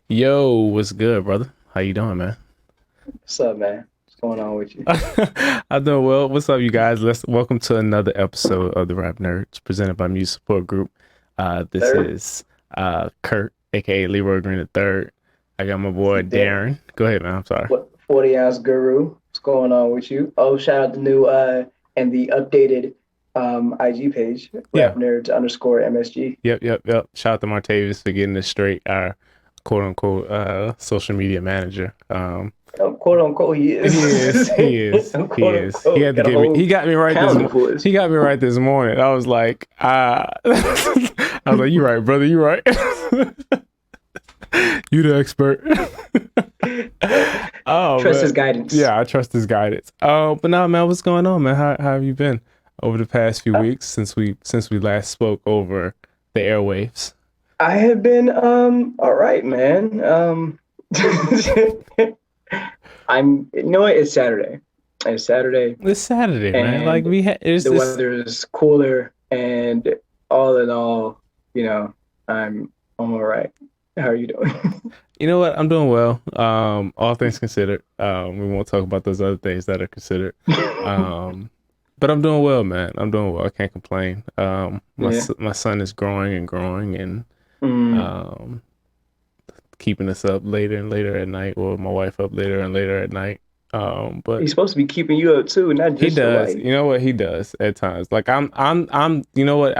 Yo, what's good, brother? How you doing, man? What's up, man? What's going on with you? I'm doing well. What's up, you guys? Let's welcome to another episode of the Rap Nerds, presented by Music Support Group. This Sir, is Curt, aka Leroy Green the Third. I got my this boy is Darren. Darren. Go ahead, man. I'm sorry. What 40-ounce guru? What's going on with you? Oh, shout out the new and the updated IG page, Yeah. rap nerds underscore MSG. Yep. Shout out to Martavis for getting this straight. Our quote unquote social media manager. Quote unquote, he He is. is. He is. He Quote is. He unquote. had to Got a give me. whole He got me right this. calendar for us. He got me right this morning. I was like, I was like, you right, brother. You right. You the expert. Oh, Trust man. his guidance. Yeah, I trust his guidance. But now, man, what's going on, man? How have you been over the past few weeks since we last spoke over the airwaves? I have been all right, man. You know what? It's Saturday. It's Saturday. It's Saturday, man. Like And we had. It's the this. weather is cooler, and all in all, I'm all right. How are you doing? You know what? I'm doing well. All things considered. We won't talk about those other things that are considered. But I'm doing well, man. I'm doing well. I can't complain. Yeah. My son is growing and growing and Mm. um keeping us up later and later at night, or my wife up later and later at night. But He's supposed to be keeping you up too, not he just your does. wife. You know what he does at times. Like I'm. You know what?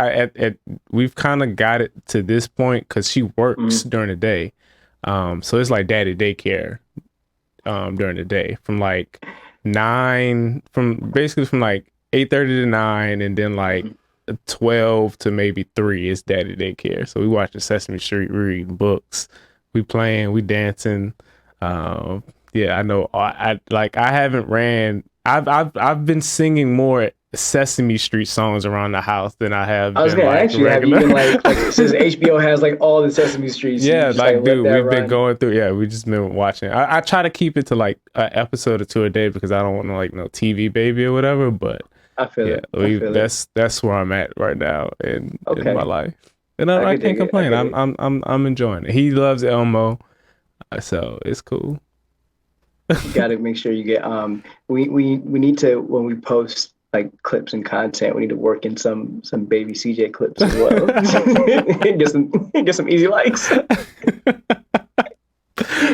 We've kind of got it to this point because she works Mm. during the day. So it's like daddy daycare. During the day from like from like 8:30 to 9, and then like Mm. 12 to maybe 3 is daddy daycare. So we watching Sesame Street, we reading books, we playing, we dancing. Yeah, I know. I haven't ran. I've been singing more Sesame Street songs around the house than I have I was been gonna like ask you, have you regular. been like since HBO has like all the Sesame Streets, you Yeah, just like like let dude, that we've been run? going through. Yeah, we just been watching. I try to keep it to like an episode or two a day because I don't want to like no TV baby or whatever. But I feel yeah, it. I feel it. that's where I'm at right now in my Okay, life, and I I could can't dig it. I complain. could dig it. I'm enjoying it. He loves Elmo, so it's cool. You got to make sure you get we need to, when we post like clips and content, we need to work in some baby CJ clips as well. Get some easy likes.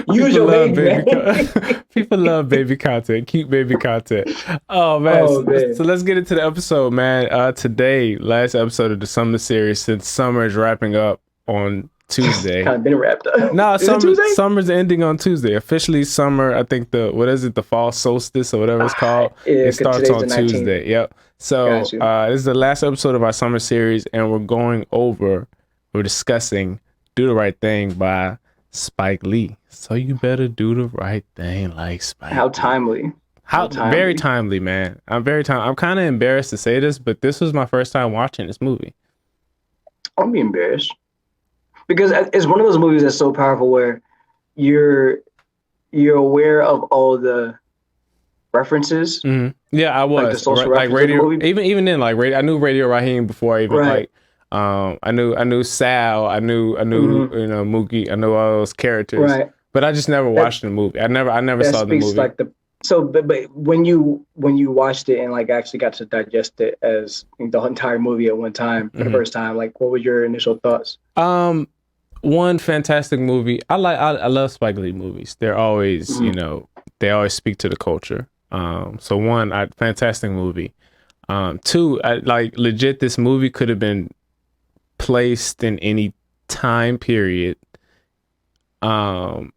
Use People your love baby, baby. man. People love baby content. Cute baby content. Oh man. Oh So man, let's get into the episode, man. Today, last episode of the summer series, since summer is wrapping up on Tuesday. kind of been wrapped up. No, Is it Tuesday? summer's ending on Tuesday. Officially summer, I think what is it, the fall solstice or whatever it's Ah, called. yeah, It 'cause starts today's on the 19th. Tuesday. Yep. So Got you. this is the last episode of our summer series, and we're discussing Do the Right Thing by Spike Lee. So you better do the right thing like Spike How Lee. timely. How Very timely. timely, man. I'm kind of embarrassed to say this, but this was my first time watching this movie. I'll be embarrassed because it's one of those movies that's so powerful where you're you're aware of all the references, Yeah, I like the was social like references of the radio. movie. Even then, like radio. I knew Radio Raheem before I even Right. like. I knew Sal. I knew Hmm. Mookie. I know all those characters, Right. but I just never That watched the movie. I never that saw the speaks movie. like the so but when you watched it and like actually got to digest it as the entire movie at one time for the Mhm. first time, like what were your initial thoughts? Um, One fantastic movie. I love Spike Lee movies. They're always Hmm. they always speak to the culture. So one, fantastic movie. Two, I like legit. This movie could have been placed in any time period. Um,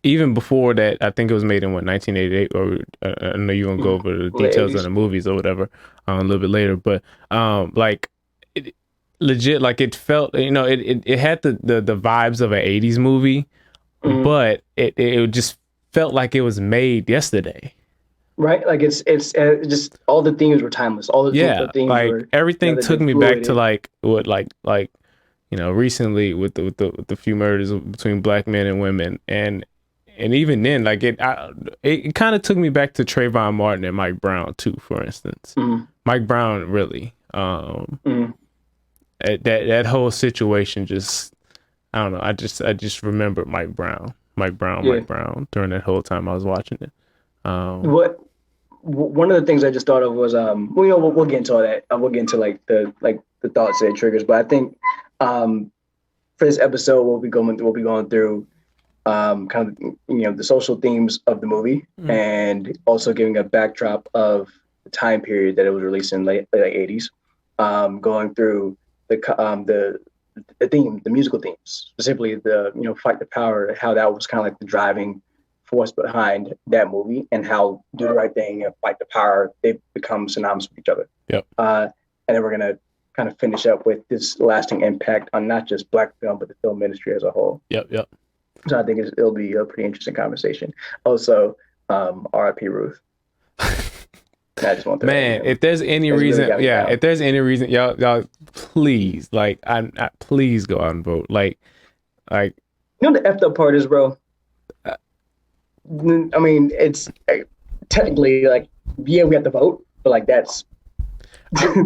Even before that, I think it was made in what 1988. Or I know you're gonna go over the Late details of 80s. the movies or whatever a little bit later, but like it, legit, like it felt, it had the vibes of an 80s movie, Hmm. but it just felt like it was made yesterday. Right? Like it's just all the themes were timeless. All the Yeah, themes like were everything they've took been me back to fluid. like what recently with the few murders between black men and women, and even then, like it kind of took me back to Trayvon Martin and Mike Brown too, for instance. Mm, Mike Brown really, mm. that whole situation just, I don't know. I just remembered Mike Yeah. Brown during that whole time I was watching it. What one of the things I just thought of was well, we'll get into all that. We'll get into like the thoughts that it triggers. But I think for this episode we'll be going through kind of the social themes of the movie and also giving a backdrop of the time period that it was released in late 80s. Going through the musical themes, specifically the Fight the Power, how that was kind of like the driving force behind that movie, and how Do the Right Thing and Fight the Power, they become synonymous with each other. Yep. And then we're gonna kind of finish up with this lasting impact on not just Black film but the film industry as a whole. Yep. So I think it'll be a pretty interesting conversation. Also, R.I.P. Ruth. I just want to if there's any reason, if there's any reason, y'all please, like, I please go out and vote. Like the effed up part is, bro. I mean, it's technically like, yeah, we have to vote, but like that's.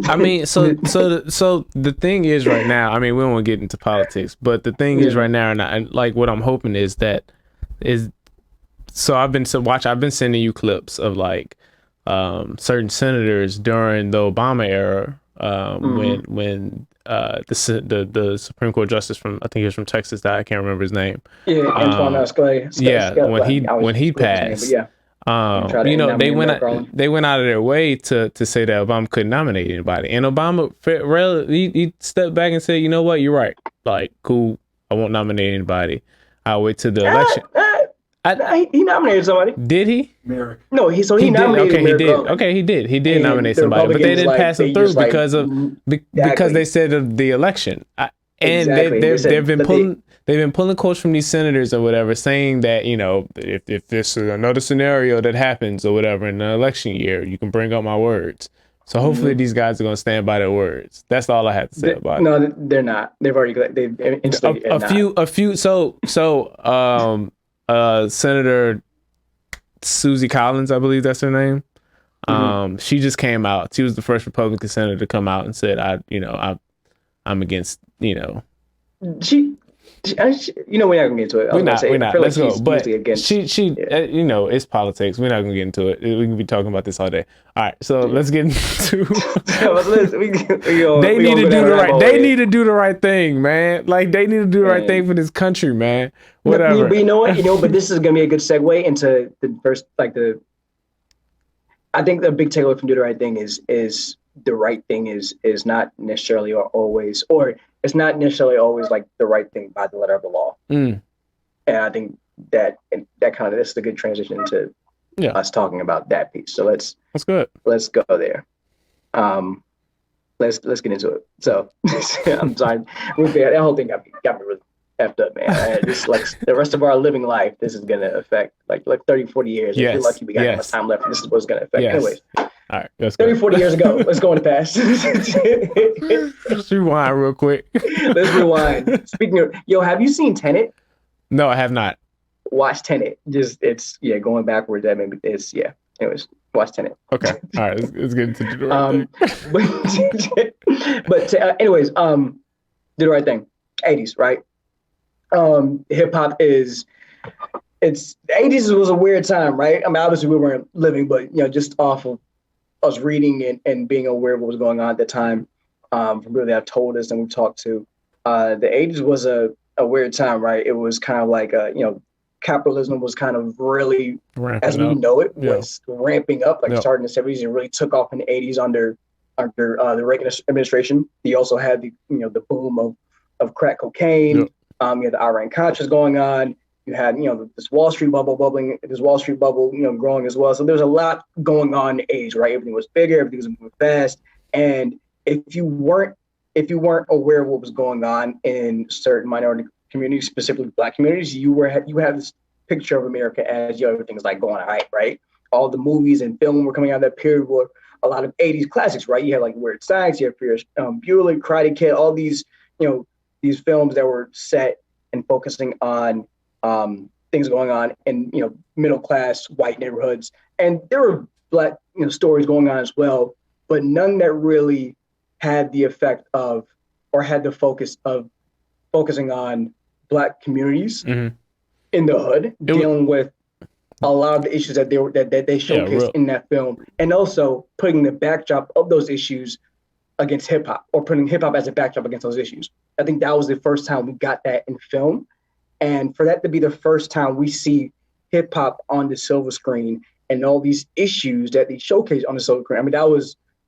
I mean, so the thing is right now. I mean, we don't want to get into politics, but the thing is right now, and like what I'm hoping is that is. So I've been sending you clips of like certain senators during the Obama era when the Supreme Court justice from, I think he was from Texas, that I can't remember his name. Yeah, Antoine Scalia. When he passed. Name, they went out of their way to say that Obama couldn't nominate anybody, and Obama he stepped back and said, you know what, you're right, like, cool, I won't nominate anybody, I'll wait till the election. He nominated somebody. Did he? Merrick. No, he nominated. He did nominate somebody, but they didn't pass him through because they said of the election. They've been pulling quotes from these senators or whatever, saying that, if this is another scenario that happens or whatever in the election year, you can bring up my words. So hopefully these guys are going to stand by their words. That's all I have to say about it. No, they're not. They've already Senator Susie Collins, I believe that's her name. She just came out. She was the first Republican senator to come out and said, I'm against, we're not gonna get into it. We're not. Let's go. But she it's politics. We're not gonna get into it. We can be talking about this all day. All right, so let's get into. They need to do the right thing, man. Like, they need to do the right thing for this country, man. Whatever. But you know what? But this is gonna be a good segue into the first, I think the big takeaway from Do the Right Thing is the right thing is not necessarily always, or it's not necessarily always like the right thing by the letter of the law. And I think that kind of, this is a good transition to us talking about that piece. So let's go there. Let's get into it. So I'm sorry, that whole thing got me really effed up, man. Just like the rest of our living life, this is gonna affect like 30, 40 years. If you're lucky, we got much time left. This is what's gonna affect. Anyways. All right, let's 30, 40 years ago. Let's go in the past. Let's rewind real quick. Let's rewind. Speaking of, have you seen Tenet? No, I have not. Watch Tenet. It's going backwards. That maybe it's Anyways, watch Tenet. Okay. All right. Let's get into the right thing. Anyways, Do the Right Thing. 80s, right? Hip hop is. The 80s was a weird time, right? I mean, obviously we weren't living, but just off of us reading and being aware of what was going on at the time, from people that have told us and we've talked to, the 80s was a weird time, right? It was kind of like capitalism was kind of really, as we know it, was ramping up, starting in the 70s, and really took off in the 80s under the Reagan administration. You also had the boom of crack cocaine. You had the Iran Contras going on. You had, this Wall Street bubble growing as well. So there's a lot going on in the age, right? Everything was bigger, everything was moving fast. And if you weren't aware of what was going on in certain minority communities, specifically Black communities, you had this picture of America as, everything's like going all right? All the movies and film were coming out of that period were a lot of 80s classics, right? You had like Weird Science, you had Ferris Bueller, Karate Kid, all these, these films that were set and focusing on things going on in middle class white neighborhoods, and there were Black stories going on as well, but none that really had the effect of, or had the focus of focusing on Black communities Mm-hmm. in the hood, dealing with a lot of the issues that they showcased in that film, and also putting the backdrop of those issues against hip hop, or putting hip hop as a backdrop against those issues. I think that was the first time we got that in film, and for that to be the first time we see hip hop on the silver screen and all these issues that they showcase on the silver screen. I mean,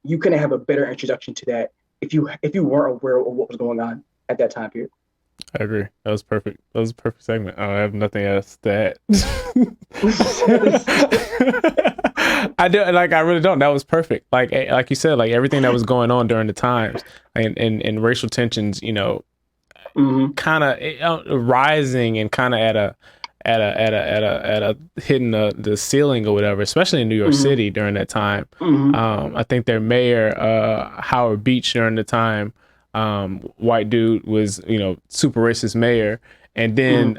you couldn't have a better introduction to that if you weren't aware of what was going on at that time period. I agree. That was perfect. That was a perfect segment. I have nothing else to add. I really don't. That was perfect. Like you said, like everything that was going on during the times and racial tensions, kind of rising and kind of at a hitting the ceiling or whatever, especially in New York City during that time. I think their mayor, Howard Beach, during the time, white dude, was, super racist mayor. And then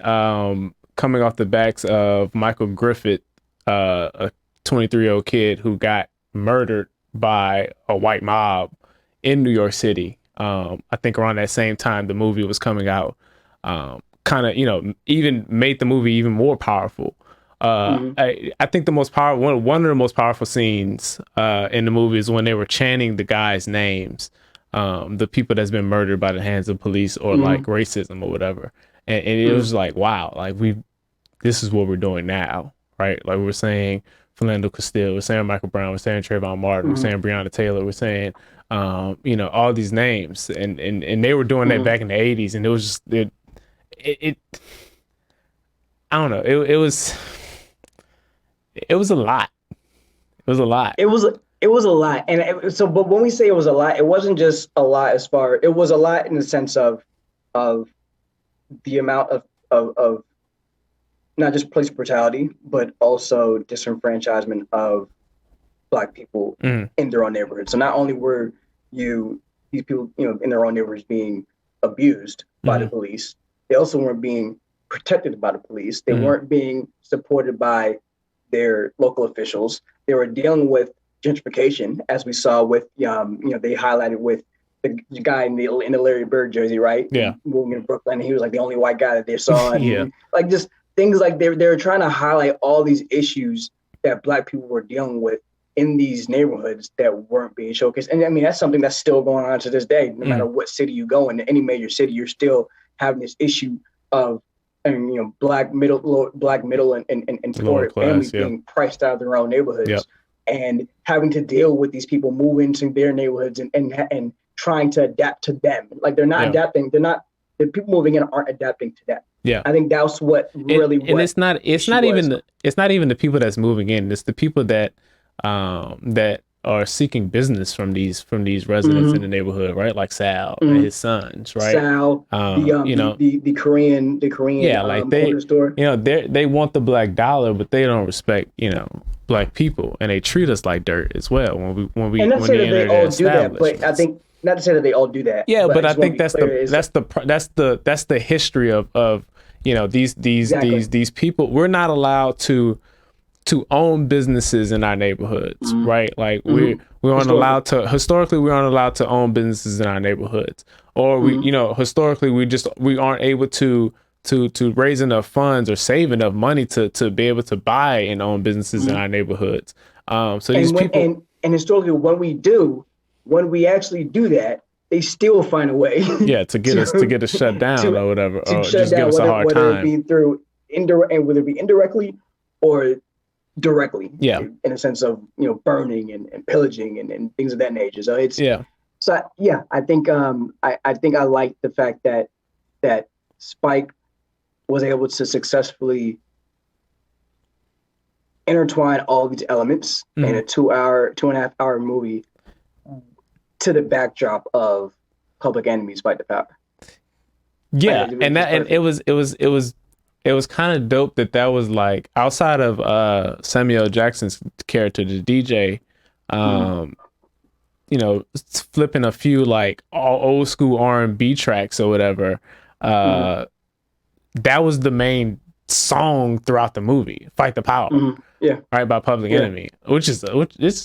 coming off the backs of Michael Griffith, a 23-year-old kid who got murdered by a white mob in New York City. I think around that same time the movie was coming out, kind of, even made the movie even more powerful. I think the most powerful, one of the most powerful scenes in the movie is when they were chanting the guys' names, the people that's been murdered by the hands of police or like racism or whatever. And it was like, wow, like this is what we're doing now, right? Like we're saying Philando Castile, we're saying Michael Brown, we're saying Trayvon Martin, we're saying Breonna Taylor, we're saying, all these names, and they were doing that back in the 80s, and it was just it I don't know, it was a lot. It was a lot. It was a lot, and but when we say it was a lot, it wasn't just a lot it was a lot in the sense of the amount of not just police brutality, but also disenfranchisement of Black people in their own neighborhood. So not only were these people, in their own neighborhoods being abused by the police, they also weren't being protected by the police. They weren't being supported by their local officials. They were dealing with gentrification, as we saw with, they highlighted with the guy in the Larry Bird jersey, right? Yeah. Moving in Brooklyn, and he was like the only white guy that they saw. And, yeah. Like just things like they were trying to highlight all these issues that Black people were dealing with in these neighborhoods that weren't being showcased. And I mean, that's something that's still going on to this day. No matter what city you go in, any major city, you're still having this issue of, Black middle and poor families being priced out of their own neighborhoods and having to deal with these people move into their neighborhoods and trying to adapt to them. Like they're not adapting. The people moving in aren't adapting to them. Yeah, I think that's what really. And it's not even the people that's moving in. It's the people that are seeking business from these residents in the neighborhood, right? Like Sal and his sons, right? Sal, the Korean, like they, store. They want the Black dollar, but they don't respect, Black people, and they treat us like dirt as well when we and not to say that they all do that, but I think not to say that they all do that. Yeah, but I think that's the history of these people. We're not allowed to own businesses in our neighborhoods, right? Like we aren't allowed to, historically, we aren't allowed to own businesses in our neighborhoods, or historically we aren't able to raise enough funds or save enough money to be able to buy and own businesses in our neighborhoods. People, historically, when we actually do that, they still find a way. To get us shut down or whatever, or just give us a hard time. Whether it be through whether it be indirectly or directly, in a sense of burning and pillaging and things of that nature. So it's I think I like the fact that Spike was able to successfully intertwine all these elements in a 2.5 hour movie to the backdrop of Public Enemy's Fight the Power. Yeah, and it was kind of dope that was like, outside of Samuel Jackson's character, the DJ, flipping a few like old school R&B tracks or whatever. That was the main song throughout the movie, "Fight the Power," right, by Public Enemy, which is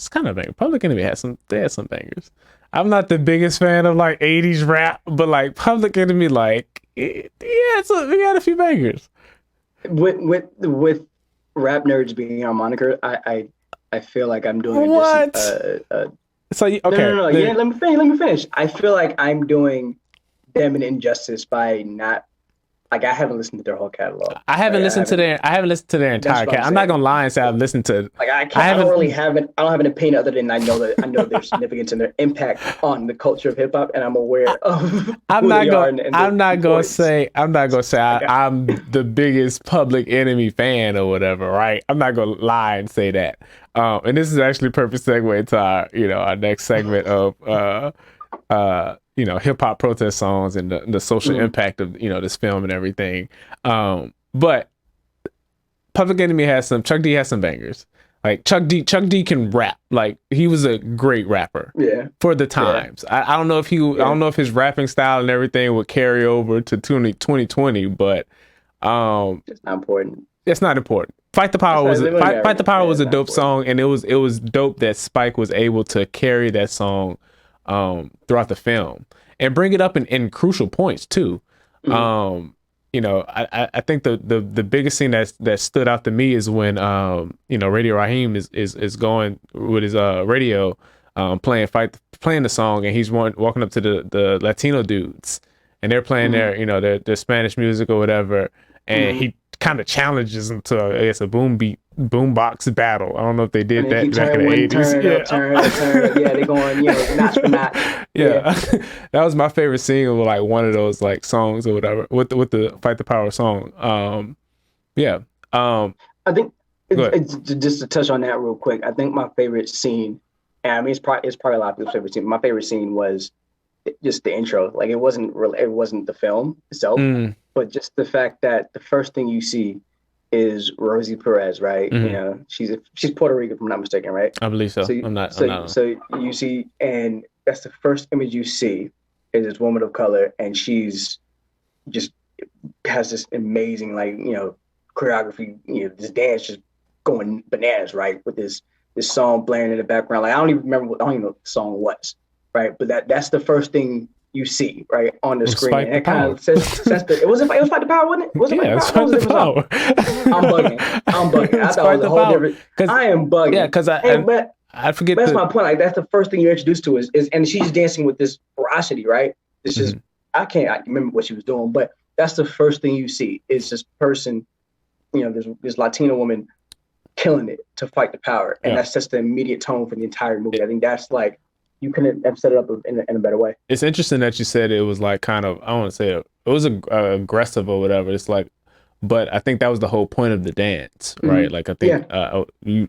kind of bang. Public Enemy had some bangers. I'm not the biggest fan of like 80s rap, but like Public Enemy, like Yeah, so we had a few bangers. With rap nerds being our moniker, I feel like I'm doing What? So okay, no. Yeah, let me finish. I feel like I'm doing them an injustice by not like I haven't listened to their whole catalog. I haven't Right? listened to their That's entire what cat. I'm I'm not saying. gonna lie and say I've listened to. Like I I don't haven't. really have an I don't have an opinion other than I know their significance and their impact on the culture of hip hop, and I'm aware of I'm who not they are gonna. and their I'm not gonna importance. say. I'm not gonna say Like I'm the biggest Public Enemy fan or whatever. Right? I'm not gonna lie and say that. And this is actually a perfect segue to our next segment of hip hop protest songs and the social impact of this film and everything. But Public Enemy Chuck D has some bangers. Like Chuck D can rap. Like he was a great rapper. Yeah. For the times. Yeah. I don't know if I don't know if his rapping style and everything would carry over to 2020, but it's not important. It's not important. Fight the Power was Fight the Power was a dope song, and it was dope that Spike was able to carry that song throughout the film and bring it up in crucial points too. I think the biggest thing that stood out to me is when Radio Raheem is going with his radio playing the song, and he's walking up to the Latino dudes, and they're playing their Spanish music or whatever, and he kind of challenges them to a boombox battle. I don't know if they did that back in the 80s. Yeah, they're going notch for notch. Yeah. That was my favorite scene of like one of those like songs or whatever with the Fight the Power song. I think it's just to touch on that real quick. I think my favorite scene, and I mean it's probably a lot of people's favorite scene. My favorite scene was just the intro. Like it wasn't the film itself, but just the fact that the first thing you see is Rosie Perez, right? She's Puerto Rican, if I'm not mistaken, right? I believe so. So you see, and that's the first image you see is this woman of color, and she's just has this amazing choreography, this dance just going bananas, right? With this song playing in the background. Like I don't even know what the song was, right? But that's the first thing you see, right, on the screen. And it kind of says it was Fight the Power, wasn't it? It's Fight the Power. I'm bugging. I thought it was a whole different. I am bugging. Yeah, because I forget. That's my point. Like that's the first thing you're introduced to is and she's dancing with this ferocity, right? This is I remember what she was doing, but that's the first thing you see is this person, this Latina woman killing it to fight the power, and that's just the immediate tone for the entire movie. I think that's like. You couldn't have set it up in a better way. It's interesting that you said it was like kind of, I don't want to say it was aggressive or whatever. It's like, but I think that was the whole point of the dance, right? Like I think, what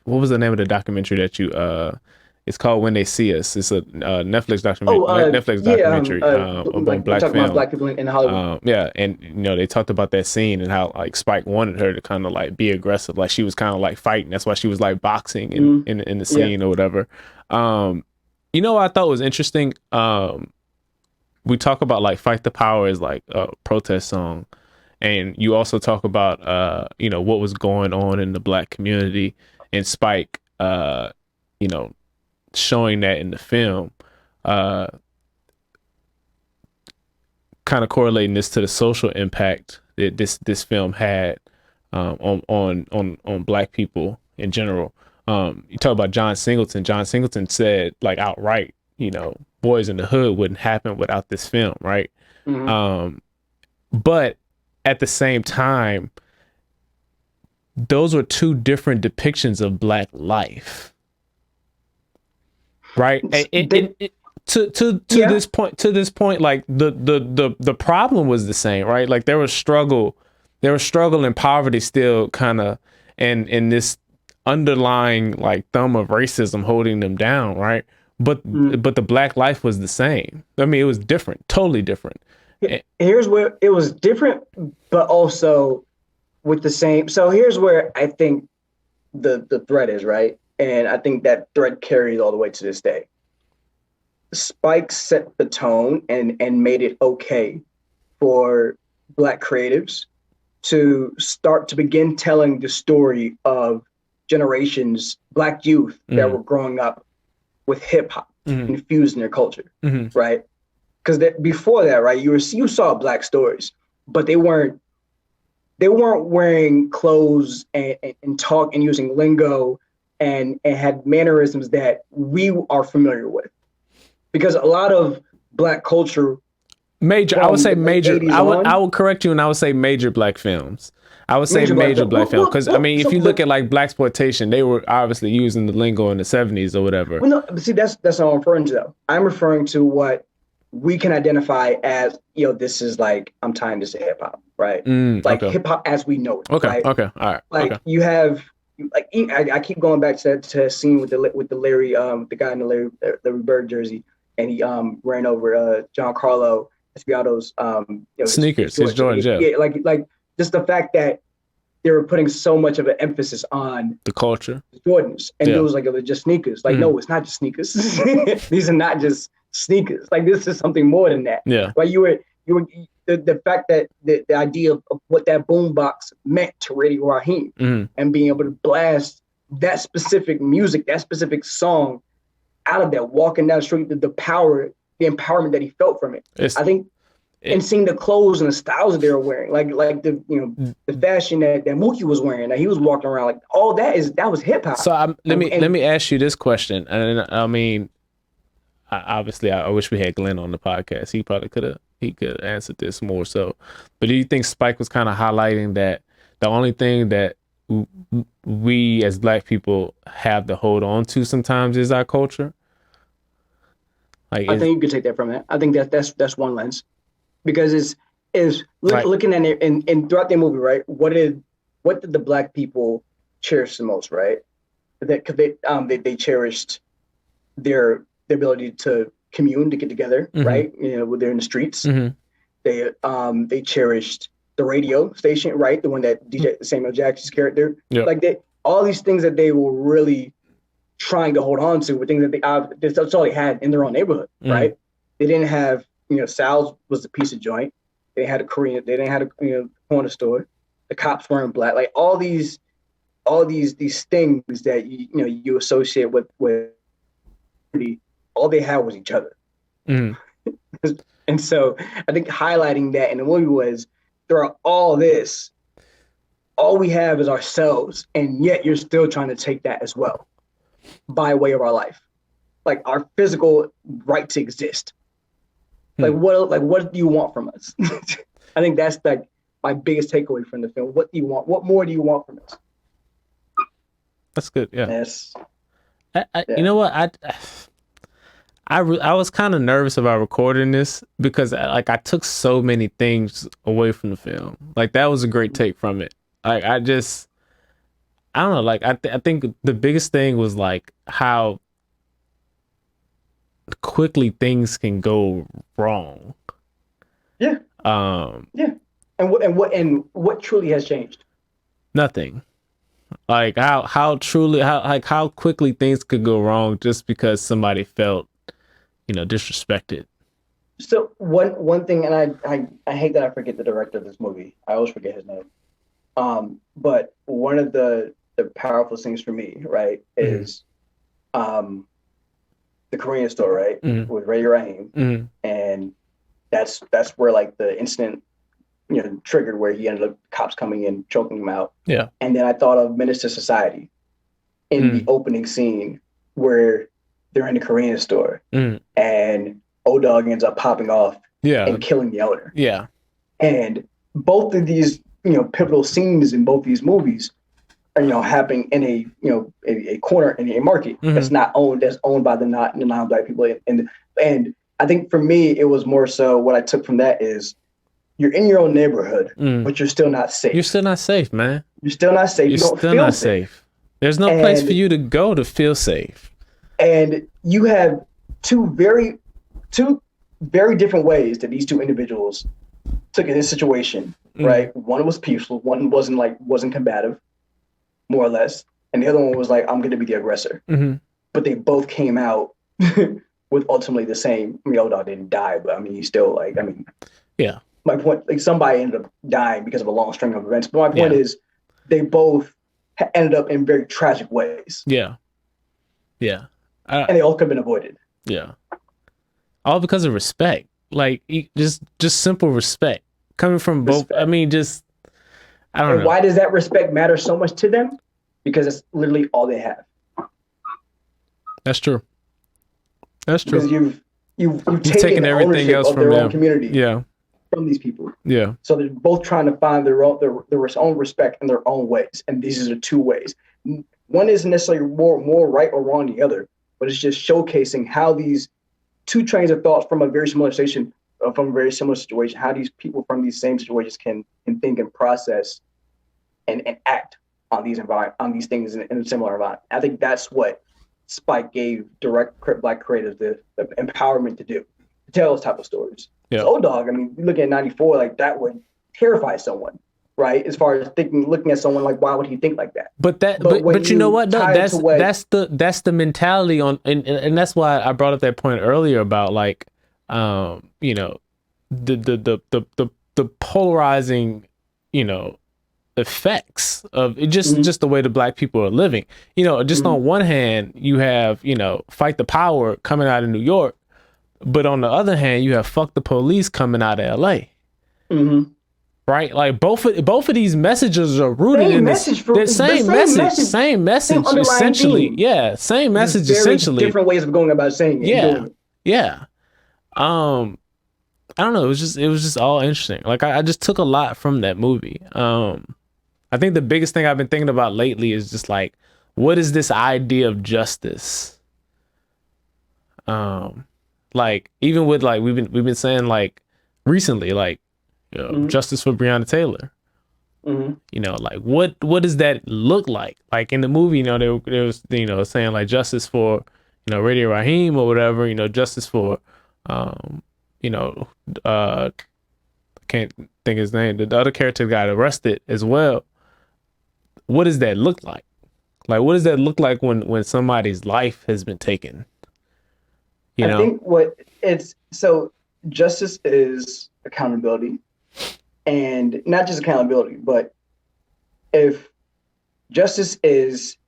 was the name of the documentary that it's called When They See Us. It's a Netflix documentary. On black film. About black people in Hollywood. And they talked about that scene and how like Spike wanted her to kind of like be aggressive, like she was kind of like fighting. That's why she was like boxing in the scene or whatever. What I thought was interesting. We talk about like Fight the Power as like a protest song, and you also talk about what was going on in the black community, and Spike showing that in the film, kind of correlating this to the social impact that this film had on black people in general. You talk about John Singleton. John Singleton said like outright, Boys in the Hood wouldn't happen without this film, right? But at the same time, those were two different depictions of black life. Right. To this point, like the problem was the same, right? Like there was struggle and poverty still kind of, and this underlying like thumb of racism holding them down, right? But the black life was the same. I mean, it was different, totally different. Here's where it was different, but also with the same. So here's where I think the thread is, right? And I think that thread carries all the way to this day. Spike set the tone and made it okay for Black creatives to start to begin telling the story of generations, Black youth that were growing up with hip hop infused in their culture, right? because before that, right, you saw Black stories, but they weren't wearing clothes and talk and using lingo and had mannerisms that we are familiar with. Because a lot of Black culture, I would say major. I would on, correct you, and I would say major Black films. I would say major Black films because I mean, if you look but, at like Blaxploitation, they were obviously using the lingo in the 70s or whatever. well, no, but see, that's not what I'm referring to though. I'm referring to what we can identify as, this is like, I'm tying this to hip hop, right? Like Okay. hip hop as we know it. Okay. Right? Okay. All right. Like Okay. you have, like I keep going back to a scene with the Larry, the guy in the Larry Bird jersey, and he ran over Giancarlo Esposito's Sneakers, his Jordans, yeah, like just the fact that they were putting so much of an emphasis on the culture, Jordans, and it was like, it was just sneakers. Like, no, it's not just sneakers. These are not just sneakers. Like, this is something more than that. Yeah. Like you were the fact that the idea of what that boombox meant to Radio Raheem and being able to blast that specific music, that specific song out of that, walking down the street, the power, the empowerment that he felt from it. I think, and seeing the clothes and the styles that they were wearing, like the fashion that Mookie was wearing, that he was walking around, like all that was hip hop. So let me ask you this question, and I mean, obviously, I wish we had Glenn on the podcast. He probably could have answered this more so. But do you think Spike was kind of highlighting that the only thing that we as Black people have to hold on to sometimes is our culture? Like, I think you could take that from that. I think that's one lens, because looking at it and throughout the movie, right? What did the Black people cherish the most, right? Because they cherished their ability to commune, to get together, right? When they're in the streets. They cherished the radio station, right? The one that DJ Samuel Jackson's character, like all these things that they were really trying to hold on to were things that that's all they had in their own neighborhood, right? They didn't have, Sal's was a piece of joint. They had a Korean, they didn't have a corner store. The cops weren't Black. Like all these things that you associate with all they had was each other. And so I think highlighting that in the movie was, throughout all this, all we have is ourselves, and yet you're still trying to take that as well by way of our life, like our physical right to exist. Like what do you want from us? I think that's like my biggest takeaway from the film. What do you want? What more do you want from us? That's good. Yeah. Yes. You know what? I was kind of nervous about recording this because I took so many things away from the film. Like that was a great take from it. Like I don't know. Like I think the biggest thing was like how quickly things can go wrong. Yeah. Yeah. And what truly has changed? Nothing. Like how quickly things could go wrong just because somebody felt disrespected. So one thing, and I hate that I forget the director of this movie. I always forget his name. But one of the powerful things for me, right, is the Korean store, right, with Ray Rahim, and that's where like the incident triggered, where he ended up cops coming in, choking him out. Yeah. And then I thought of Menace to Society in the opening scene where they're in the Korean store and O-Dog ends up popping off and killing the owner. Yeah. And both of these, pivotal scenes in both these movies are, happening in a corner in a market that's owned by the non-Black people. And I think for me, it was more so what I took from that is you're in your own neighborhood, but you're still not safe. You're still not safe, man. You're still not safe. You don't feel safe. There's no place for you to go to feel safe. And you have two very different ways that these two individuals took in this situation, right? One was peaceful, one wasn't combative, more or less, and the other one was like, I'm going to be the aggressor. But they both came out with ultimately the same. I mean, O-Dog didn't die, but I mean, he's still like, I mean, yeah. My point, like somebody ended up dying because of a long string of events. But my point is, they both ended up in very tragic ways. Yeah, yeah. And they all could have been avoided. Yeah. All because of respect. just simple respect coming from both. I mean, just I don't know. Why does that respect matter so much to them? Because it's literally all they have. That's true. Because you've taken everything else from their own community. Yeah. From these people. Yeah. So they're both trying to find their own respect in their own ways, and these are two ways. One isn't necessarily more right or wrong than the other, but it's just showcasing how these two trains of thought from a very similar situation, how these people from these same situations can think and process and act on these things in a similar environment. I think that's what Spike gave direct Black creators the empowerment to do, to tell those type of stories. Yeah. So, Dog, I mean, you look at 94, like that would terrify someone, right? As far as looking at someone like, why would he think like that? But you know what? No, that's the mentality on, and that's why I brought up that point earlier about like, you know, the polarizing, you know, effects of it, just the way the Black people are living. You know, just on one hand, you have, you know, Fight the Power coming out of New York, but on the other hand, you have Fuck the Police coming out of LA. Right? Like both of these messages are rooted in the same message essentially. Theme. Yeah, same message essentially. Different ways of going about saying it. Yeah. I don't know. It was just all interesting. Like I just took a lot from that movie. I think the biggest thing I've been thinking about lately is just like, what is this idea of justice? Like even with like we've been saying like recently, like, you know, justice for Breonna Taylor. You know, like what does that look like? Like in the movie, you know, there was, you know, saying like justice for, you know, Radio Raheem or whatever, you know, justice for you know, I can't think his name. The other character got arrested as well. What does that look like? Like, what does that look like when somebody's life has been taken? You know? I think justice is accountability, and not just accountability, but if justice is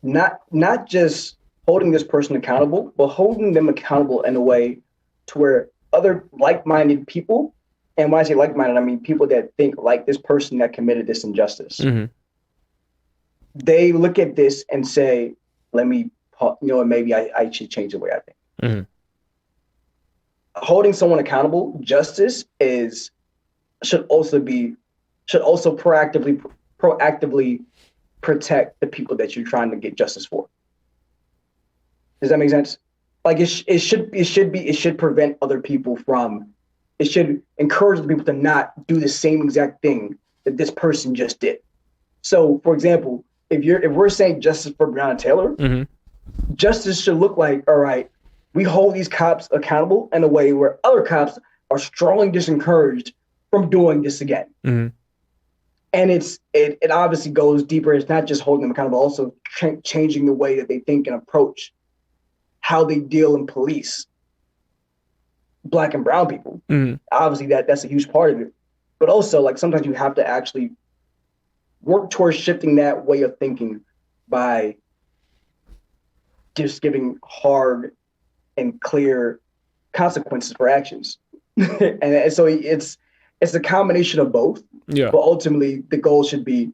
not just holding this person accountable, but holding them accountable in a way to where other like-minded people, and when I say like-minded, I mean people that think like this person that committed this injustice, they look at this and say, let me, you know, maybe I should change the way I think. Holding someone accountable, justice should also proactively protect the people that you're trying to get justice for. Does that make sense? Like it should prevent other people from. It should encourage the people to not do the same exact thing that this person just did. So, for example, if we're saying justice for Breonna Taylor, justice should look like, all right, we hold these cops accountable in a way where other cops are strongly disencouraged from doing this again. And it obviously goes deeper. It's not just holding them accountable, also changing the way that they think and approach how they deal and police Black and brown people. Obviously that's a huge part of it. But also, like, sometimes you have to actually work towards shifting that way of thinking by just giving hard and clear consequences for actions. and so it's a combination of both. Yeah. But ultimately the goal should be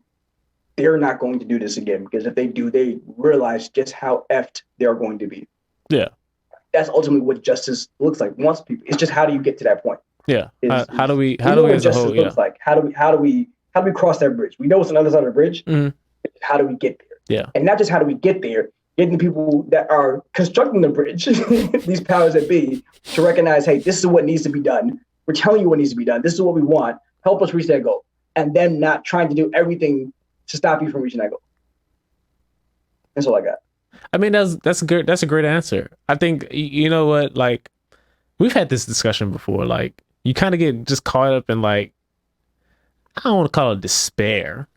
they're not going to do this again, because if they do, they realize just how effed they're going to be. Yeah. That's ultimately what justice looks like. Once people, it's just how do you get to that point? Yeah. How do we as a whole? Looks like how do we cross that bridge? We know what's on the other side of the bridge. How do we get there? Yeah. And not just how do we get there, getting the people that are constructing the bridge, these powers that be, to recognize, hey, this is what needs to be done. We're telling you what needs to be done. This is what we want. Help us reach that goal. And then not trying to do everything to stop you from reaching that goal. That's all I got. I mean, that's a great answer. I think, you know what, like, we've had this discussion before. Like, you kind of get just caught up in, like, I don't want to call it despair,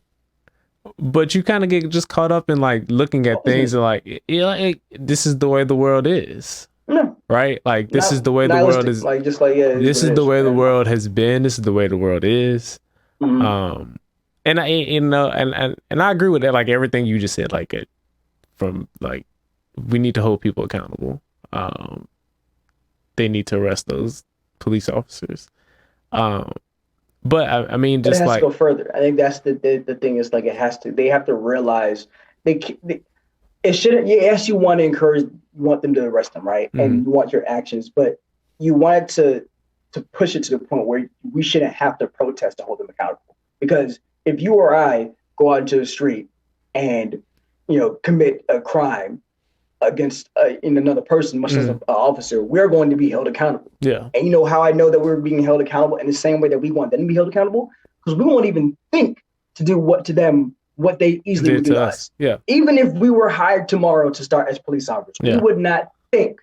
but you kind of get just caught up in, like, looking at things and, like, this is the way the world is. Right? Like, this is the way the world is. Like, just like, yeah, this is the way the world has been. This is the way the world is. And I, you know, and I agree with that. Like, everything you just said, like, from, like, we need to hold people accountable. they need to arrest those police officers. But I mean, But it just has like, to go further. I think that's the thing is like they have to realize they it shouldn't. Yes, you want to encourage, you want them to arrest them, right? And you want your actions, but you want to push it to the point where we shouldn't have to protest to hold them accountable. Because if you or I go out into the street and commit a crime against in another person, much as an officer, we're going to be held accountable. Yeah. And you know how I know that we're being held accountable in the same way that we want them to be held accountable? Because we won't even think to do what they easily would do to us. Yeah. Even if we were hired tomorrow to start as police officers, we would not think,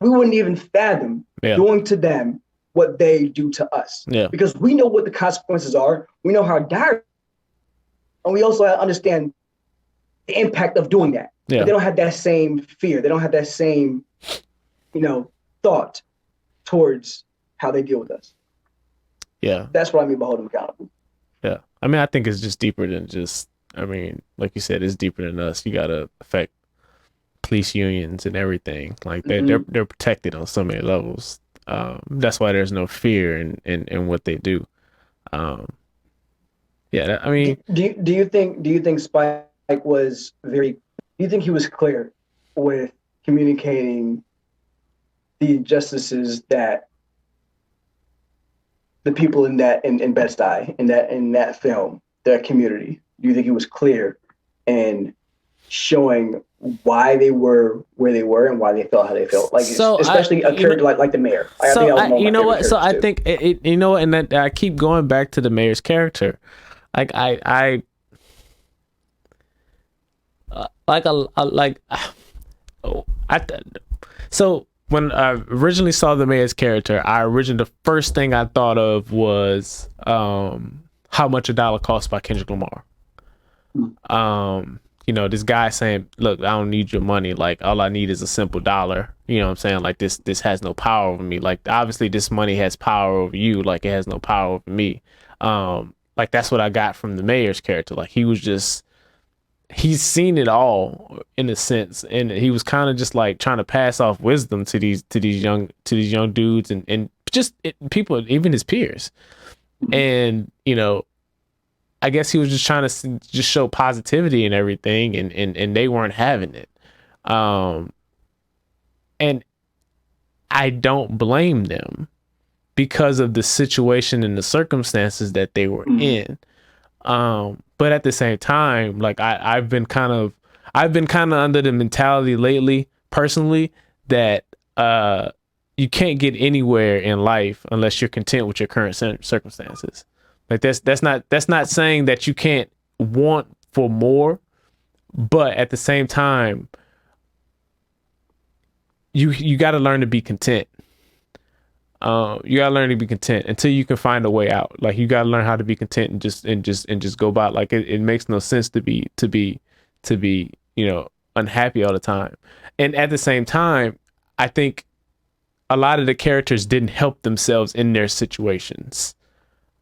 we wouldn't even fathom doing to them what they do to us. Yeah. Because we know what the consequences are. We know how dire, and we also understand the impact of doing that. Yeah. But they don't have that same fear. They don't have that same, thought towards how they deal with us. Yeah. That's what I mean by holding them accountable. Yeah. I mean, I think it's just deeper than just, like you said, it's deeper than us. You got to affect police unions and everything. Like they're protected on so many levels. That's why there's no fear in what they do. Yeah. I mean, do you think Spike was very, do you think he was clear with communicating the injustices that the people in Bed-Stuy, in that film, that community? Do you think he was clear in showing why they were where they were and why they felt how they felt? Like, so especially a character like the mayor. I think that was one of my favorite So I too. think and that I keep going back to the mayor's character. Like so when I originally saw the mayor's character, the first thing I thought of was How Much a Dollar Costs by Kendrick Lamar. This guy saying, look, I don't need your money. Like, all I need is a simple dollar. You know what I'm saying? Like, this has no power over me. Like, obviously this money has power over you. Like, it has no power over me. Like, that's what I got from the mayor's character. Like, he's seen it all in a sense, and he was kind of just like trying to pass off wisdom to these young dudes and just people, even his peers. And I guess he was just trying to just show positivity and everything, and they weren't having it. And I don't blame them because of the situation and the circumstances that they were in. But at the same time, like I've been kind of under the mentality lately, personally, that you can't get anywhere in life unless you're content with your current circumstances. Like that's not saying that you can't want for more, but at the same time, you got to learn to be content. You gotta learn to be content until you can find a way out. Like, you gotta learn how to be content and just go by. Like, it makes no sense to be unhappy all the time. And at the same time, I think a lot of the characters didn't help themselves in their situations.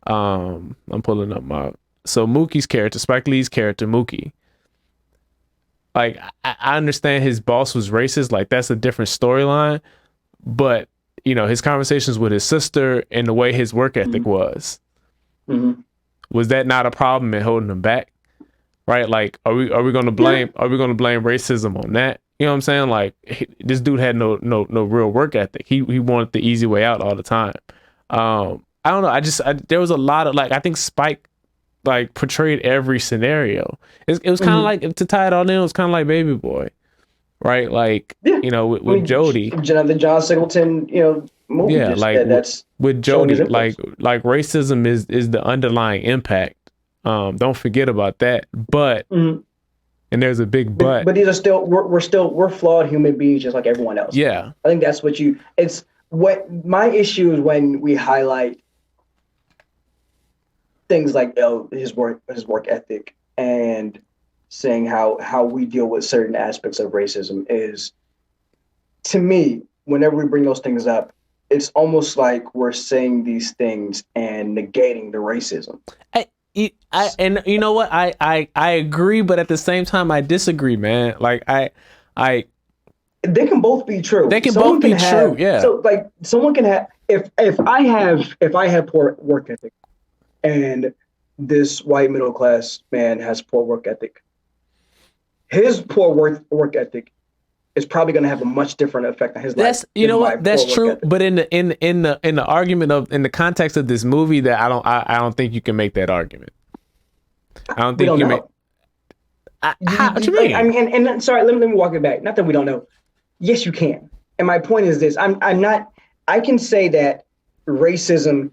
I'm pulling up Mookie's character, Spike Lee's character, Mookie. Like, I understand his boss was racist. Like, that's a different storyline, but his conversations with his sister and the way his work ethic was that not a problem in holding him back? Right? Like, are we going to blame racism on that? You know what I'm saying? Like, this dude had no real work ethic. He wanted the easy way out all the time. I don't know. There was a lot of, like, I think Spike like portrayed every scenario. It was kind of like, to tie it all in, it was kind of like Baby Boy. Right, like with Jody, the John Singleton, movie. Yeah, like that's with Jody, like racism is the underlying impact. Don't forget about that. But and there's a big but. But these are still we're flawed human beings just like everyone else. Yeah, I think that's what my issue is when we highlight things like his work ethic and saying how we deal with certain aspects of racism is, to me, whenever we bring those things up, it's almost like we're saying these things and negating the racism. And you know what? I agree, but at the same time, I disagree, man. Like They can both be true. They can both be true. Yeah. So like someone can have if I have poor work ethic, and this white middle class man has poor work ethic, his poor work ethic is probably going to have a much different effect on his life. That's true. But in the argument of in the context of this movie, that I don't think you can make that argument. I don't think you make. What you mean? I mean, and sorry, let me walk it back. Not that we don't know. Yes, you can. And my point is this: I'm not. I can say that racism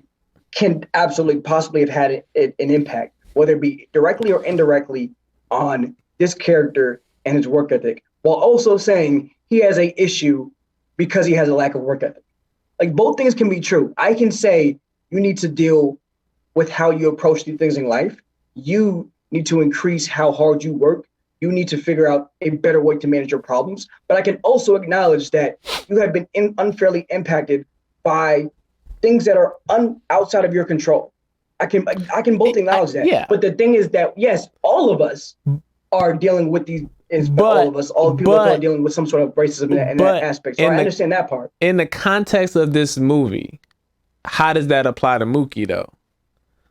can absolutely possibly have had an impact, whether it be directly or indirectly, on this character and his work ethic, while also saying he has an issue because he has a lack of work ethic. Like both things can be true. I can say you need to deal with how you approach these things in life. You need to increase how hard you work. You need to figure out a better way to manage your problems. But I can also acknowledge that you have been unfairly impacted by things that are outside of your control. I can both acknowledge that. Yeah. But the thing is that, yes, all of us are dealing with these. All of us, all people are dealing with some sort of racism in that aspect. So I understand that part. In the context of this movie, how does that apply to Mookie though?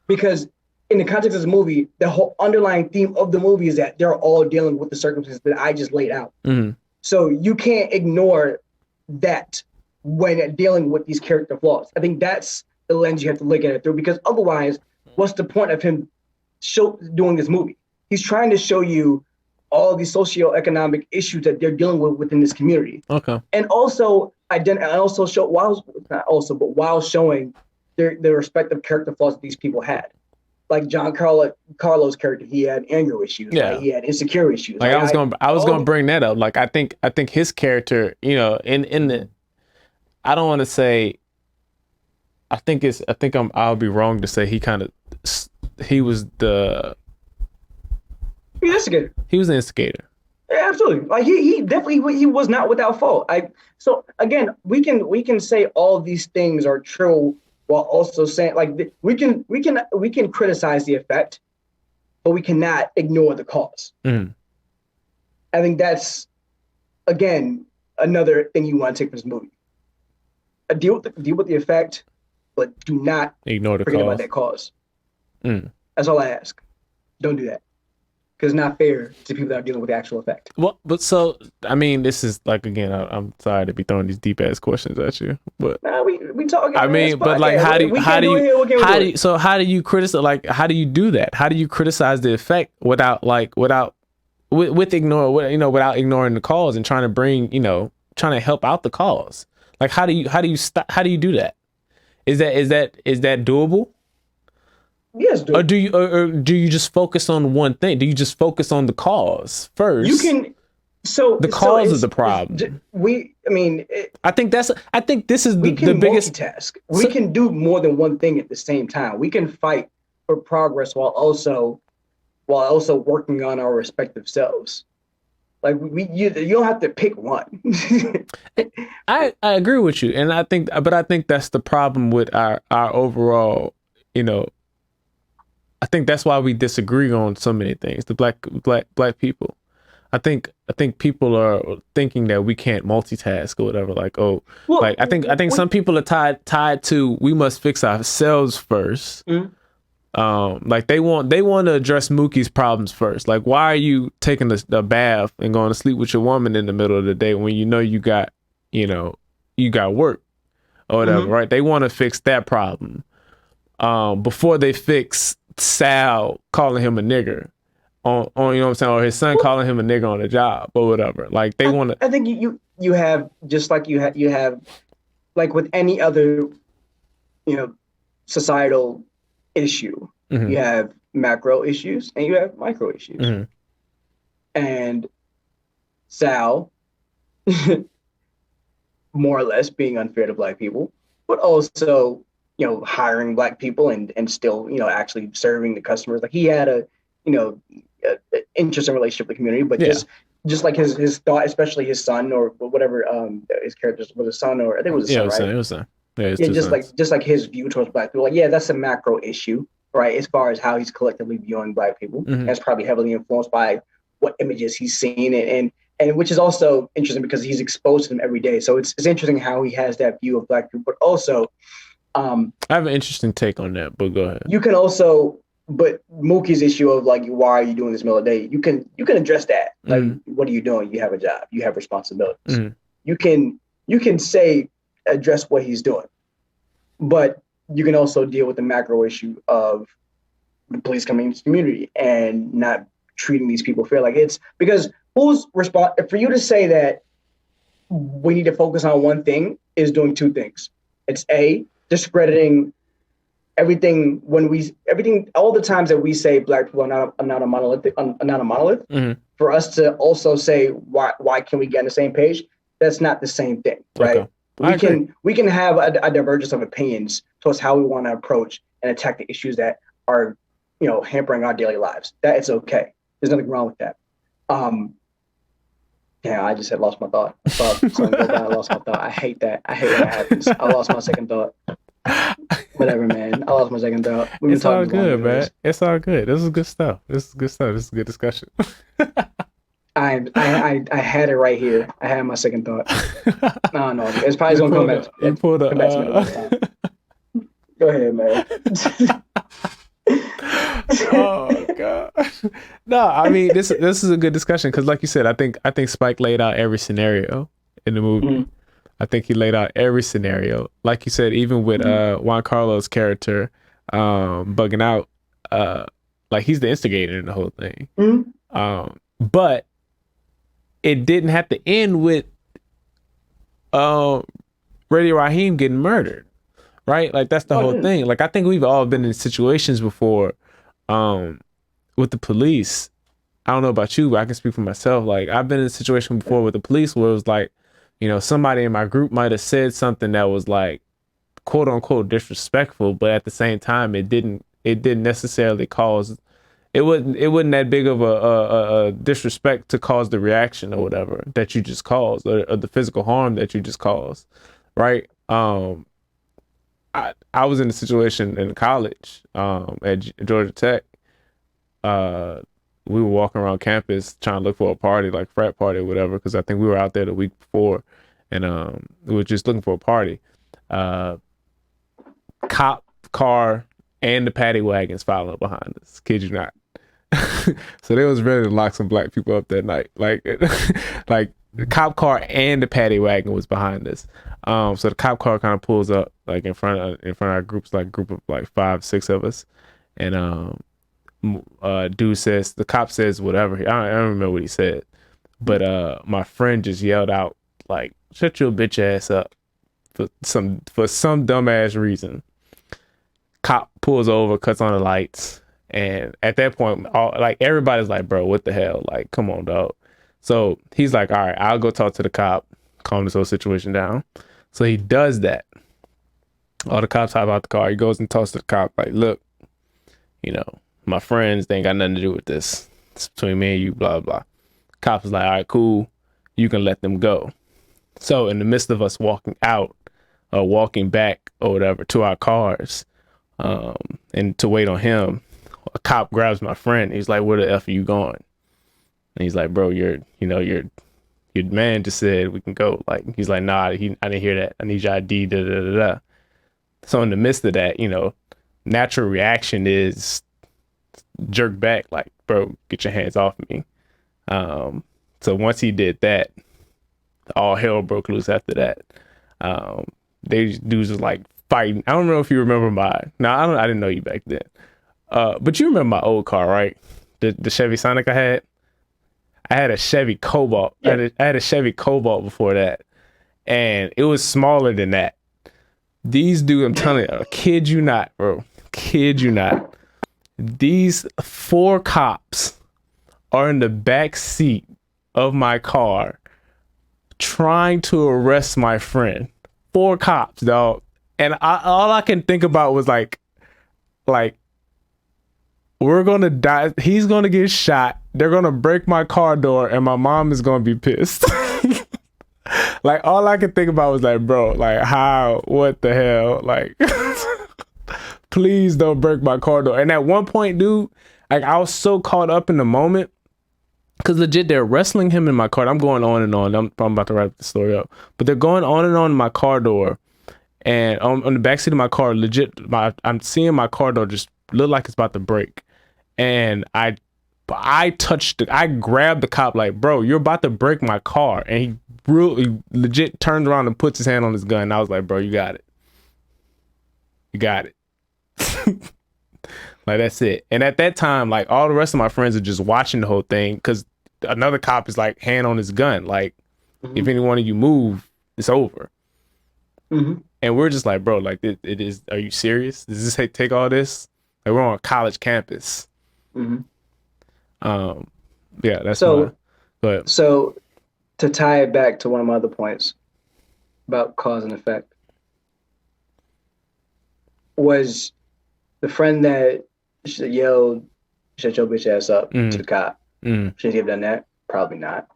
Because in the context of this movie, the whole underlying theme of the movie is that they're all dealing with the circumstances that I just laid out. Mm-hmm. So you can't ignore that when dealing with these character flaws. I think that's the lens you have to look at it through, because otherwise, what's the point of him doing this movie? He's trying to show you all these socioeconomic issues that they're dealing with within this community. Okay. And also show while showing the respective character flaws that these people had. Like John Carlo's character, he had anger issues. Yeah. Right? He had insecure issues. Like I was gonna bring that up. Like I think his character, in the, I don't want to say. I'll be wrong to say he was the. Instigator. He was the instigator. Yeah, absolutely. Like he definitely he was not without fault. So again, we can say all these things are true while also saying like we can criticize the effect, but we cannot ignore the cause. Mm-hmm. I think that's again another thing you want to take from this movie. Deal with the effect, but do not ignore the forget cause. about that cause. Mm. That's all I ask. Don't do that. Because it's not fair to people that are dealing with the actual effect. Well, but so I mean, this is like again, I'm sorry to be throwing these deep ass questions at you, but we talking. I mean, but like, how do you criticize? Like, how do you do that? How do you criticize the effect without ignoring the cause and trying to help out the cause? Like, how do you do that? Is that doable? Yes, or do you just focus on one thing? Do you just focus on the cause first? You can. The cause of the problem. I think this is the biggest multitask. We can do more than one thing at the same time. We can fight for progress while also working on our respective selves. Like you don't have to pick one. I agree with you, and I think that's the problem with our overall, I think that's why we disagree on so many things. The black people, I think people are thinking that we can't multitask or whatever. Like, I think some people are tied to we must fix ourselves first. Mm-hmm. Like they want to address Mookie's problems first. Like, why are you taking a bath and going to sleep with your woman in the middle of the day when you got work or whatever, mm-hmm. right? They want to fix that problem before they fix Sal calling him a nigger on you know what I'm saying, or his son calling him a nigger on the job or whatever. Like they want to. I think you have just like you have like with any other societal issue, mm-hmm. you have macro issues and you have micro issues, mm-hmm. and Sal more or less being unfair to black people, but also hiring black people and still, actually serving the customers. Like he had a interesting relationship with the community, but just like his thought, especially his son or whatever, his character was a son, or I think it was a son, right? It was a son. Just like his view towards black people. Like, that's a macro issue, right? As far as how he's collectively viewing black people. Mm-hmm. That's probably heavily influenced by what images he's seen and which is also interesting because he's exposed to them every day. So it's interesting how he has that view of Black people, but also, I have an interesting take on that, but go ahead. You can also, but Mookie's issue of like, why are you doing this middle of the day? You can address that. Like, what are you doing? You have a job. You have responsibilities. You can say, address what he's doing, but you can also deal with the macro issue of the police coming into the community and not treating these people fair. Like, it's because who's for you to say that we need to focus on one thing is doing two things. It's discrediting everything all the times that we say Black people are not a monolith. For us to also say why can we get on the same page? That's not the same thing, right? Okay. We can have a divergence of opinions towards how we want to approach and attack the issues that are, hampering our daily lives. That it's okay. There's nothing wrong with that. Yeah, I just had lost my thought. I lost my thought. I hate that. I hate when that happens. I lost my second thought. Whatever, man. I lost my second thought. It's all good, man. It's all good. This is good stuff. This is a good discussion. I had it right here. I had my second thought. No, it's probably gonna come back. Come back to me another time. Go ahead, man. Oh god. No, I mean this is a good discussion because, like you said, I think Spike laid out every scenario in the movie. I think he laid out every scenario, like you said, even with Juan Carlos' character bugging out, like he's the instigator in the whole thing. But it didn't have to end with Radio Raheem getting murdered, right? Like that's the whole thing. Like I think we've all been in situations before with the police. I don't know about you, but I can speak for myself. Like I've been in a situation before with the police where it was like, somebody in my group might have said something that was like quote unquote disrespectful, but at the same time it didn't necessarily cause it wasn't that big of a disrespect to cause the reaction or whatever that you just caused or the physical harm that you just caused, right? I was in a situation in college at Georgia Tech. We were walking around campus trying to look for a party, like frat party or whatever, because I think we were out there the week before, and we were just looking for a party. Cop car and the paddy wagons following behind us. Kid you not. So they was ready to lock some Black people up that night. Like the cop car and the paddy wagon was behind us. So the cop car kind of pulls up like in front of our groups, like group of like 5-6 of us, and the cop says whatever. I don't remember what he said, but my friend just yelled out like, "Shut your bitch ass up," for some dumbass reason. Cop pulls over, cuts on the lights, and at that point, everybody's like, "Bro, what the hell? Like, come on, dog." So he's like, "All right, I'll go talk to the cop, calm this whole situation down." So he does that. All the cops hop out the car. He goes and talks to the cop, like, "Look, my friends, they ain't got nothing to do with this. It's between me and you, blah, blah." Cop is like, "All right, cool. You can let them go." So in the midst of us walking out or walking back or whatever to our cars, and to wait on him, a cop grabs my friend. He's like, "Where the F are you going?" And he's like, "Bro, your man just said we can go." Like, he's like, "Nah, I didn't hear that. I need your ID, da, da, da, da." So in the midst of that, natural reaction is jerk back, like, "Bro, get your hands off me." So once he did that, all hell broke loose after that. They dudes was like fighting. I don't know if you remember I didn't know you back then. But you remember my old car, right? The Chevy Sonic I had? I had a Chevy Cobalt. Yeah. I had a Chevy Cobalt before that. And it was smaller than that. These dudes, I'm telling you, kid you not, bro. Kid you not. These 4 cops are in the back seat of my car trying to arrest my friend. 4 cops, dog. And all I can think about was like, we're going to die. He's going to get shot. They're going to break my car door and my mom is going to be pissed. Like, all I could think about was like, bro, like, how, what the hell? Like, please don't break my car door. And at one point, dude, like, I was so caught up in the moment Because legit, they're wrestling him in my car. I'm going on and on. I'm about to wrap the story up. But they're going on and on in my car door. And on the backseat of my car, legit, I'm seeing my car door just look like it's about to break. And I grabbed the cop like, bro, you're about to break my car. And he really legit turns around and puts his hand on his gun. And I was like, bro, you got it. You got it. Like, that's it. And at that time, like, all the rest of my friends are just watching the whole thing because another cop is like hand on his gun. Like, if any one of you move, it's over. And we're just like, bro, like, it is, are you serious? Does this take all this? Like, we're on a college campus. Yeah, that's so. But So, to tie it back to one of my other points about cause and effect, was the friend that yelled, "Shut your bitch ass up" to the cop. Should he have done that? Probably not.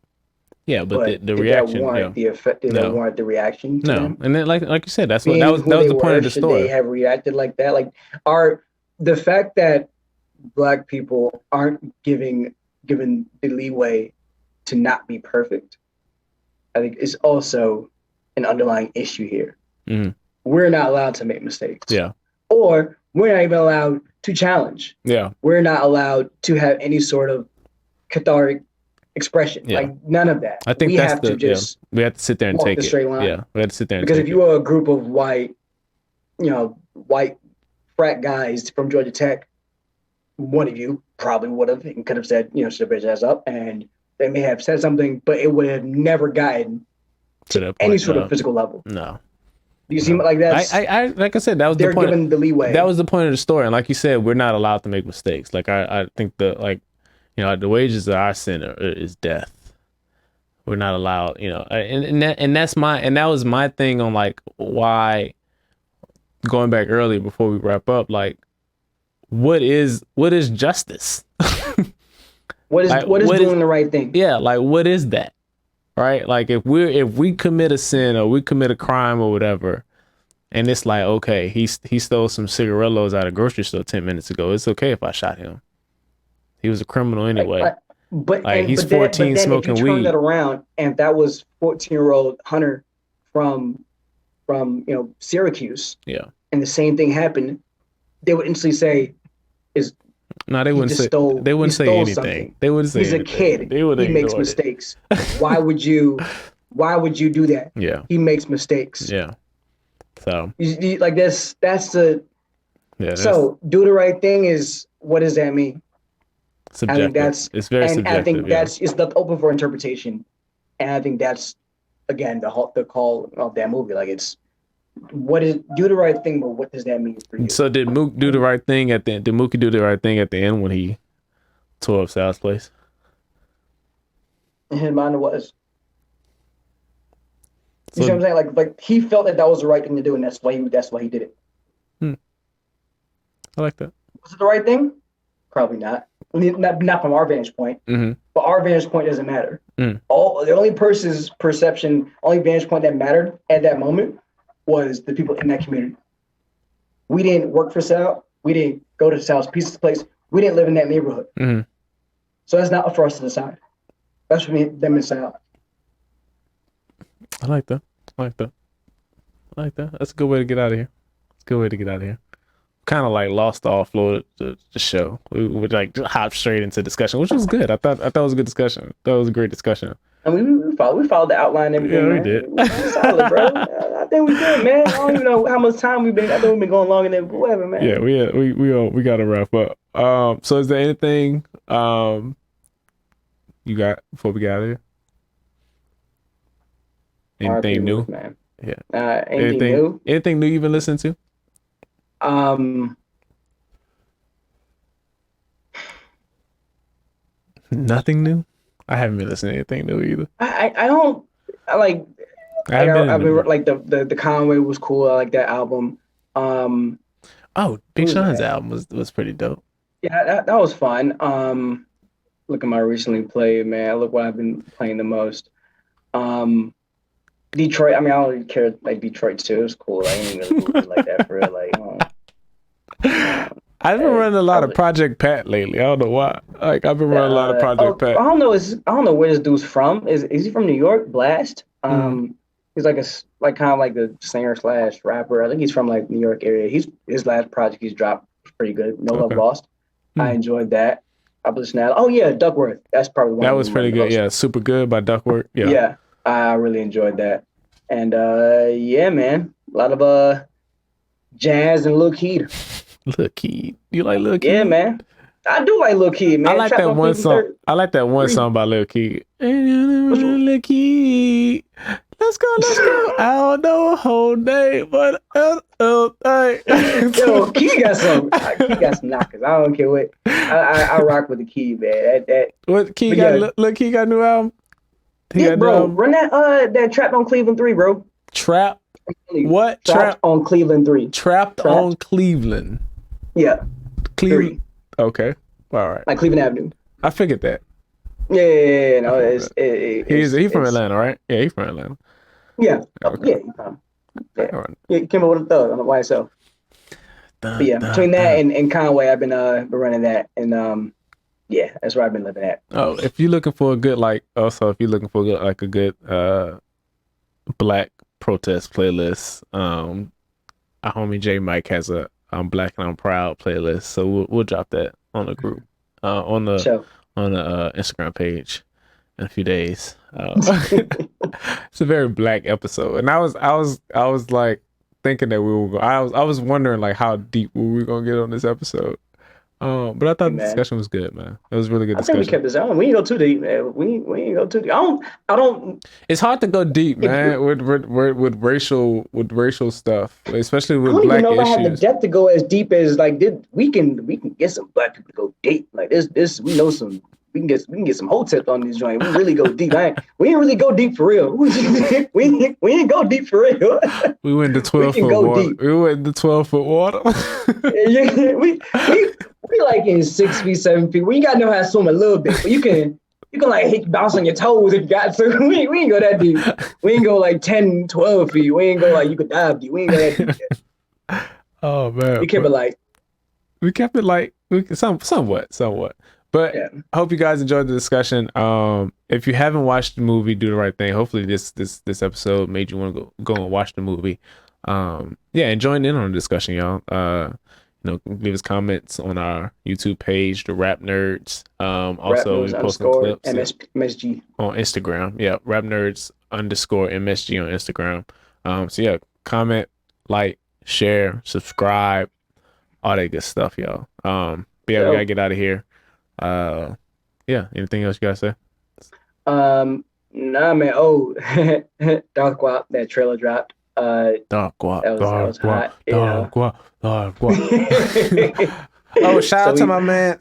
Yeah, but the reaction, that warrant the effect? Did that warrant the reaction? To them? And then like you said, that's what that was the point of the story. Should they have reacted like that? Like, the fact that Black people aren't given the leeway to not be perfect, I think is also an underlying issue here. We're not allowed to make mistakes. Yeah. Or we're not even allowed to challenge. Yeah. We're not allowed to have any sort of cathartic expression. Yeah. Like, none of that. I think we have to sit there and take the straight line. Yeah. We have to sit there and because if you were a group of white frat guys from Georgia Tech, one of you probably would have and could have said, shut your bitch ass up, and they may have said something, but it would have never gotten to that point, any sort of physical level. No. Do you see like that? I like I said, that was the point. They're given the leeway. That was the point of the story. And like you said, we're not allowed to make mistakes. Like I think the wages of our sin is death. We're not allowed, and that was my thing on like why, going back earlier before we wrap up, like what is justice? What is doing the right thing? Yeah, like what is that? Right? Like if we commit a sin or we commit a crime or whatever, and it's like, okay, he stole some cigarillos out of a grocery store 10 minutes ago. It's okay if I shot him. He was a criminal anyway. He's 14 smoking weed. If you turn that around, and that was 14-year-old Hunter from Syracuse. Yeah. And the same thing happened, they would instantly say, no, they wouldn't say. They wouldn't say anything. Something. They wouldn't say. He's anything. A kid. He makes mistakes. Why would you do that? Yeah. He makes mistakes. Yeah. So like that's the. Yeah. So do the right thing is, what does that mean? Subjective. I think it's very subjective. I think it's not open for interpretation, and I think that's again the call of that movie. Like it's. Do the right thing, but what does that mean for you? So did Mook do the right thing at the end? Did Mookie do the right thing at the end when he tore up Sal's place? In his mind, it was. You see what I'm saying? Like he felt that was the right thing to do, and that's why he did it. I like that. Was it the right thing? Probably not. I mean, not from our vantage point. But our vantage point doesn't matter. The only person's perception, only vantage point that mattered at that moment was the people in that community. We didn't work for Sal. We didn't go to Sal's Pizza place. We didn't live in that neighborhood. So that's not for us to decide. That's for me, them and Sal. I like that. That's a good way to get out of here. Kind of like lost all flow to the show. We would like hop straight into discussion, which was good. I thought it was a good discussion. That was a great discussion. I mean, we followed the outline and everything. Yeah, we did. We're solid, bro. I think we good, man. I don't even know how much time we've been. I think we've been going longer than whatever, man. Yeah, we got to wrap up. So is there anything you got before we get out of here? Anything new? Man. Yeah. Anything new? Anything new you've been listening to? Nothing new. I haven't been listening to anything new either. I've been like the Conway was cool. I like that album. Big Sean's album was pretty dope. Yeah, that was fun. Look at my recently played, man. Look what I've been playing the most. Detroit. I mean, I don't really care like Detroit too. It was cool. I ain't even really like that for real. Like, I've been running a lot of Project Pat lately. I don't know why. Like I've been running a lot of Project Pat. I don't know where this dude's from. Is he from New York? Blast. He's like kind of like the singer / rapper. I think he's from like New York area. His last project he's dropped was pretty good. No Love Lost. I enjoyed that. I listened to that. Oh yeah, Duckworth. That's probably one. That was pretty good. Yeah, Super Good by Duckworth. Yeah. Yeah, I really enjoyed that. And yeah, man, a lot of jazz and Lil Keed. Lil Keed. You like Lil Keed? Yeah, man. I do like Lil Keed, man. I like that one song. I like that one song by Lil Keed. Lil Keed. Let's go. I don't know a whole day, but Yo, Keed got some knockers. I don't care what. I rock with the Keed, man. What Keed got? Lil Keed got a new album. Bro. Run that Trapped on Cleveland 3, bro. Trap. What? Trapped on Cleveland 3. Trapped on Cleveland. Yeah. Cleveland. 3. Okay. All right. Like Cleveland Avenue. I figured that. Yeah. No, he's from Atlanta, right? Yeah, he's from Atlanta. Yeah. Okay. Yeah, he's from. Yeah. Right. Yeah, he came up with a thug on the YSL. But yeah, between that and Conway, I've been running that, and yeah, that's where I've been living at. Oh, if you're looking for a good a good black protest playlist, our homie J Mike has a I'm Black and I'm Proud playlist, so we'll drop that on the group, on the Instagram page in a few days. It's a very black episode, and I was like thinking that we were I was wondering like how deep were we gonna get on this episode. But I thought the discussion was good, man. It was really good discussion. I think we kept this on. We ain't go too deep, man. We ain't go too deep. I don't. It's hard to go deep, man, with racial stuff, especially with black issues. I don't even know if I have the depth to go as deep as like we can get some black people to go deep like this. We know some. We can get some whole tips on this joint. We really go deep. We ain't really go deep for real. We ain't go deep for real. We went to 12-foot water. Deep. We went to 12-foot water. Yeah, we like in 6 feet, 7 feet. We gotta know how to swim a little bit, but you can like bounce on your toes if you got to. We ain't go that deep. We ain't go like 10, 12 feet. We ain't go like you could dive deep. We ain't go that deep yet. Oh man. We kept it light. Somewhat. But I hope you guys enjoyed the discussion. If you haven't watched the movie, Do the Right Thing. Hopefully this episode made you want to go and watch the movie. And join in on the discussion, y'all. Leave us comments on our YouTube page, the Rap Nerds. Also, we post some clips MSG on Instagram. Yeah, Rap Nerds _MSG on Instagram. So yeah, comment, like, share, subscribe, all that good stuff, y'all. We gotta get out of here. Anything else you gotta say? Nah, man. Dark Guap, that trailer dropped. Dark Guap. That was hot. Dark Guap. Oh, shout out to my man,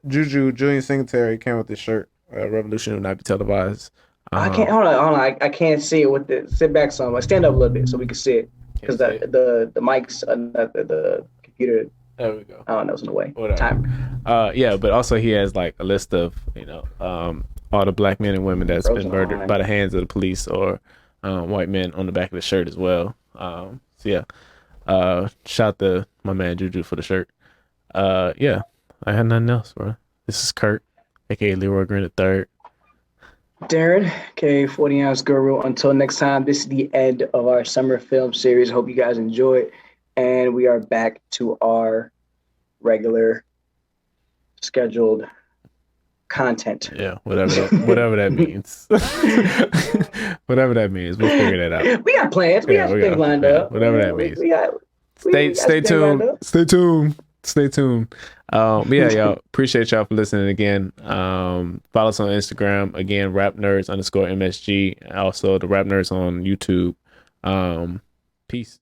Julian Singletary came with this shirt. Revolution will not be televised. I can't hold on. I can't see it with the sit back some. Stand up a little bit so we can see it because the mics, the computer. There we go. I don't know, it's in the way. Whatever. Time. But also he has like a list of all the black men and women that's been murdered by the hands of the police or white men on the back of the shirt as well. Shout out to my man Juju for the shirt. I had nothing else, bro. This is Curt, aka Leroy Green III. Darren, aka 40 Ounce Guru. Until next time, this is the end of our summer film series. Hope you guys enjoy it. And we are back to our regular scheduled content. Yeah, whatever that means. Whatever that means, we'll figure that out. We got plans. We got things lined up. Whatever that means. Stay tuned. Stay tuned. Y'all, appreciate y'all for listening again. Follow us on Instagram again, Rap Nerds _MSG. Also the Rap Nerds on YouTube. Peace.